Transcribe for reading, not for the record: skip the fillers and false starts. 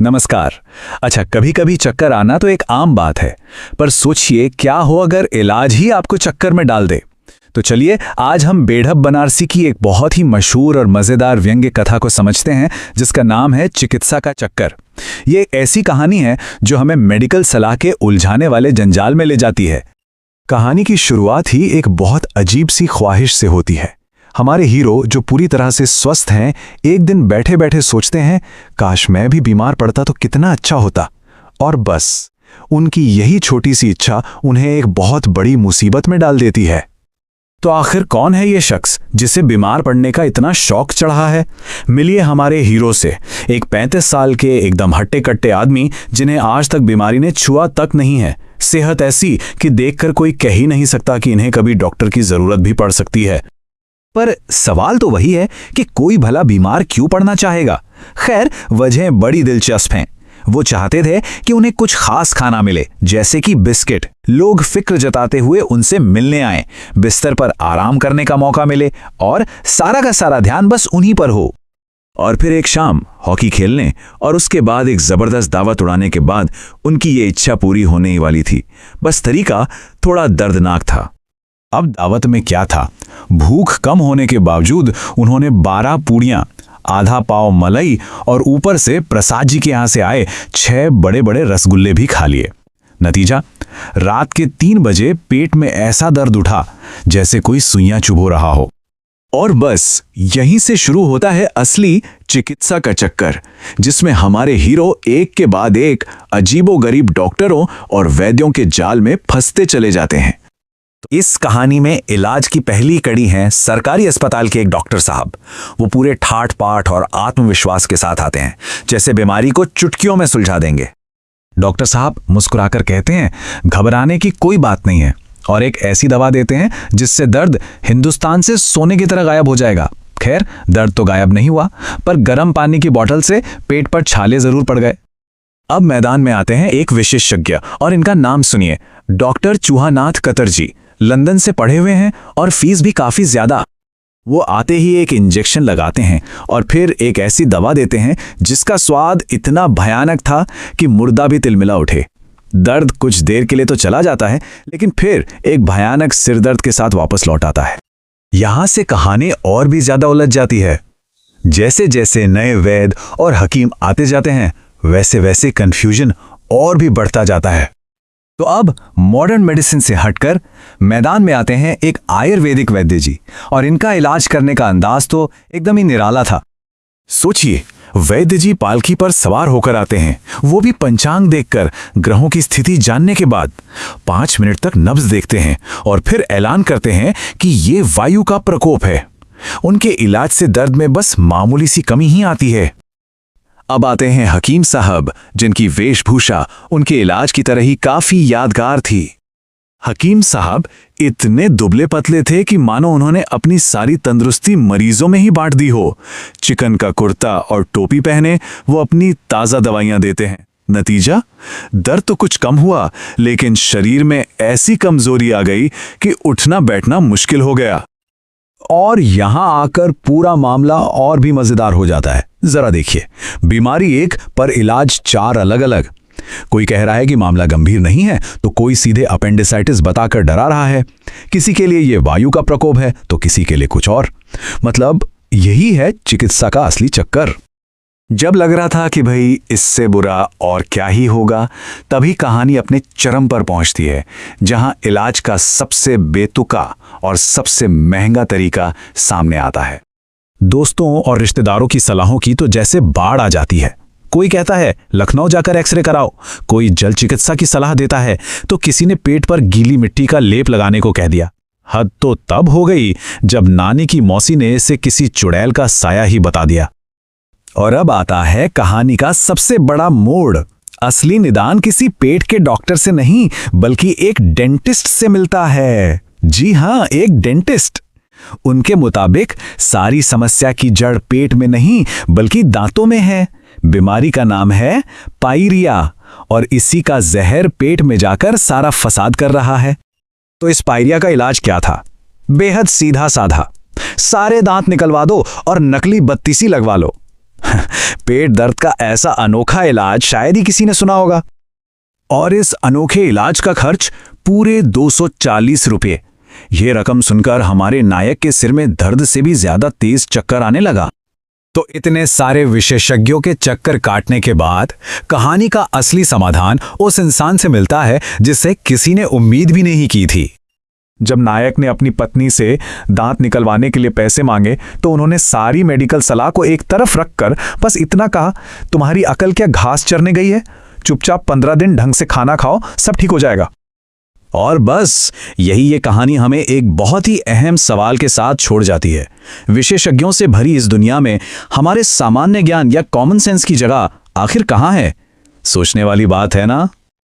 नमस्कार। अच्छा, कभी कभी चक्कर आना तो एक आम बात है, पर सोचिए क्या हो अगर इलाज ही आपको चक्कर में डाल दे। तो चलिए आज हम बेढब बनारसी की एक बहुत ही मशहूर और मज़ेदार व्यंग्य कथा को समझते हैं, जिसका नाम है चिकित्सा का चक्कर। ये एक ऐसी कहानी है जो हमें मेडिकल सलाह के उलझाने वाले जंजाल में ले जाती है। कहानी की शुरुआत ही एक बहुत अजीब सी ख्वाहिश से होती है। हमारे हीरो जो पूरी तरह से स्वस्थ हैं, एक दिन बैठे बैठे सोचते हैं, काश मैं भी बीमार पड़ता तो कितना अच्छा होता। और बस उनकी यही छोटी सी इच्छा उन्हें एक बहुत बड़ी मुसीबत में डाल देती है। तो आखिर कौन है ये शख्स जिसे बीमार पड़ने का इतना शौक चढ़ा है? मिलिए हमारे हीरो से, एक 35 साल के एकदम हट्टे कट्टे आदमी जिन्हें आज तक बीमारी ने छुआ तक नहीं है। सेहत ऐसी कि देखकर कोई कह ही नहीं सकता कि इन्हें कभी डॉक्टर की जरूरत भी पड़ सकती है। पर सवाल तो वही है कि कोई भला बीमार क्यों पड़ना चाहेगा? खैर, वजहें बड़ी दिलचस्प हैं। वो चाहते थे कि उन्हें कुछ खास खाना मिले, जैसे कि बिस्किट। लोग फिक्र जताते हुए उनसे मिलने आए, बिस्तर पर आराम करने का मौका मिले और सारा का सारा ध्यान बस उन्हीं पर हो। और फिर एक शाम हॉकी खेलने और उसके बाद एक जबरदस्त दावत उड़ाने के बाद उनकी ये इच्छा पूरी होने ही वाली थी। बस तरीका थोड़ा दर्दनाक था। अब दावत में क्या था? भूख कम होने के बावजूद उन्होंने 12 पूड़ियां, आधा पाव मलाई और ऊपर से प्रसाद जी के यहां से आए 6 बड़े बड़े रसगुल्ले भी खा लिए। नतीजा, रात के 3 बजे पेट में ऐसा दर्द उठा जैसे कोई सुइयां चुभो रहा हो। और बस यहीं से शुरू होता है असली चिकित्सा का चक्कर, जिसमें हमारे हीरो एक के बाद एक अजीबोगरीब डॉक्टरों और वैद्यों के जाल में फंसते चले जाते हैं। इस कहानी में इलाज की पहली कड़ी है सरकारी अस्पताल के एक डॉक्टर साहब। वो पूरे ठाठ पाठ और आत्मविश्वास के साथ आते हैं, जैसे बीमारी को चुटकियों में सुलझा देंगे। डॉक्टर साहब मुस्कुराकर कहते हैं, घबराने की कोई बात नहीं है, और एक ऐसी दवा देते हैं जिससे दर्द हिंदुस्तान से सोने की तरह गायब हो जाएगा। खैर, दर्द तो गायब नहीं हुआ, पर गर्म पानी की बोतल से पेट पर छाले जरूर पड़ गए। अब मैदान में आते हैं एक विशेषज्ञ, और इनका नाम सुनिए, डॉक्टर चूहानाथ कतर जी। लंदन से पढ़े हुए हैं और फीस भी काफी ज्यादा। वो आते ही एक इंजेक्शन लगाते हैं और फिर एक ऐसी दवा देते हैं जिसका स्वाद इतना भयानक था कि मुर्दा भी तिलमिला उठे। दर्द कुछ देर के लिए तो चला जाता है, लेकिन फिर एक भयानक सिरदर्द के साथ वापस लौट आता है। यहां से कहानी और भी ज्यादा उलझ जाती है। जैसे जैसे नए वैद्य और हकीम आते जाते हैं, वैसे वैसे कंफ्यूजन और भी बढ़ता जाता है। तो अब मॉडर्न मेडिसिन से हटकर मैदान में आते हैं एक आयुर्वेदिक वैद्य जी, और इनका इलाज करने का अंदाज तो एकदम ही निराला था। सोचिए, वैद्य जी पालकी पर सवार होकर आते हैं, वो भी पंचांग देखकर, ग्रहों की स्थिति जानने के बाद। 5 मिनट तक नब्ज देखते हैं और फिर ऐलान करते हैं कि ये वायु का प्रकोप है। उनके इलाज से दर्द में बस मामूली सी कमी ही आती है। अब आते हैं हकीम साहब, जिनकी वेशभूषा उनके इलाज की तरह ही काफी यादगार थी। हकीम साहब इतने दुबले पतले थे कि मानो उन्होंने अपनी सारी तंदुरुस्ती मरीजों में ही बांट दी हो। चिकन का कुर्ता और टोपी पहने वो अपनी ताजा दवाइयां देते हैं। नतीजा, दर्द तो कुछ कम हुआ, लेकिन शरीर में ऐसी कमजोरी आ गई कि उठना बैठना मुश्किल हो गया। और यहां आकर पूरा मामला और भी मजेदार हो जाता है। जरा देखिए, बीमारी एक पर इलाज 4 अलग अलग। कोई कह रहा है कि मामला गंभीर नहीं है, तो कोई सीधे अपेंडिसाइटिस बताकर डरा रहा है। किसी के लिए ये वायु का प्रकोप है, तो किसी के लिए कुछ और। मतलब यही है चिकित्सा का असली चक्कर। जब लग रहा था कि भाई इससे बुरा और क्या ही होगा, तभी कहानी अपने चरम पर पहुंचती है, जहां इलाज का सबसे बेतुका और सबसे महंगा तरीका सामने आता है। दोस्तों और रिश्तेदारों की सलाहों की तो जैसे बाढ़ आ जाती है। कोई कहता है लखनऊ जाकर एक्सरे कराओ, कोई जल चिकित्सा की सलाह देता है, तो किसी ने पेट पर गीली मिट्टी का लेप लगाने को कह दिया। हद तो तब हो गई जब नानी की मौसी ने इसे किसी चुड़ैल का साया ही बता दिया। और अब आता है कहानी का सबसे बड़ा मोड़। असली निदान किसी पेट के डॉक्टर से नहीं, बल्कि एक डेंटिस्ट से मिलता है। जी हां, एक डेंटिस्ट। उनके मुताबिक सारी समस्या की जड़ पेट में नहीं, बल्कि दांतों में है। बीमारी का नाम है पायरिया, और इसी का जहर पेट में जाकर सारा फसाद कर रहा है। तो इस पायरिया का इलाज क्या था? बेहद सीधा साधा, सारे दांत निकलवा दो और नकली बत्तीसी लगवा लो। पेट दर्द का ऐसा अनोखा इलाज शायद ही किसी ने सुना होगा। और इस अनोखे इलाज का खर्च पूरे 240 रुपये। ये रकम सुनकर हमारे नायक के सिर में दर्द से भी ज्यादा तेज चक्कर आने लगा। तो इतने सारे विशेषज्ञों के चक्कर काटने के बाद कहानी का असली समाधान उस इंसान से मिलता है जिससे किसी ने उम्मीद भी नहीं की थी। जब नायक ने अपनी पत्नी से दांत निकलवाने के लिए पैसे मांगे तो उन्होंने सारी मेडिकल सलाह को एक तरफ रखकर बस इतना कहा, तुम्हारी अकल क्या घास चरने गई है? चुपचाप 15 दिन ढंग से खाना खाओ, सब ठीक हो जाएगा। और बस यही ये कहानी हमें एक बहुत ही अहम सवाल के साथ छोड़ जाती है। विशेषज्ञों से भरी इस दुनिया में हमारे सामान्य ज्ञान या कॉमन सेंस की जगह आखिर कहाँ है? सोचने वाली बात है ना।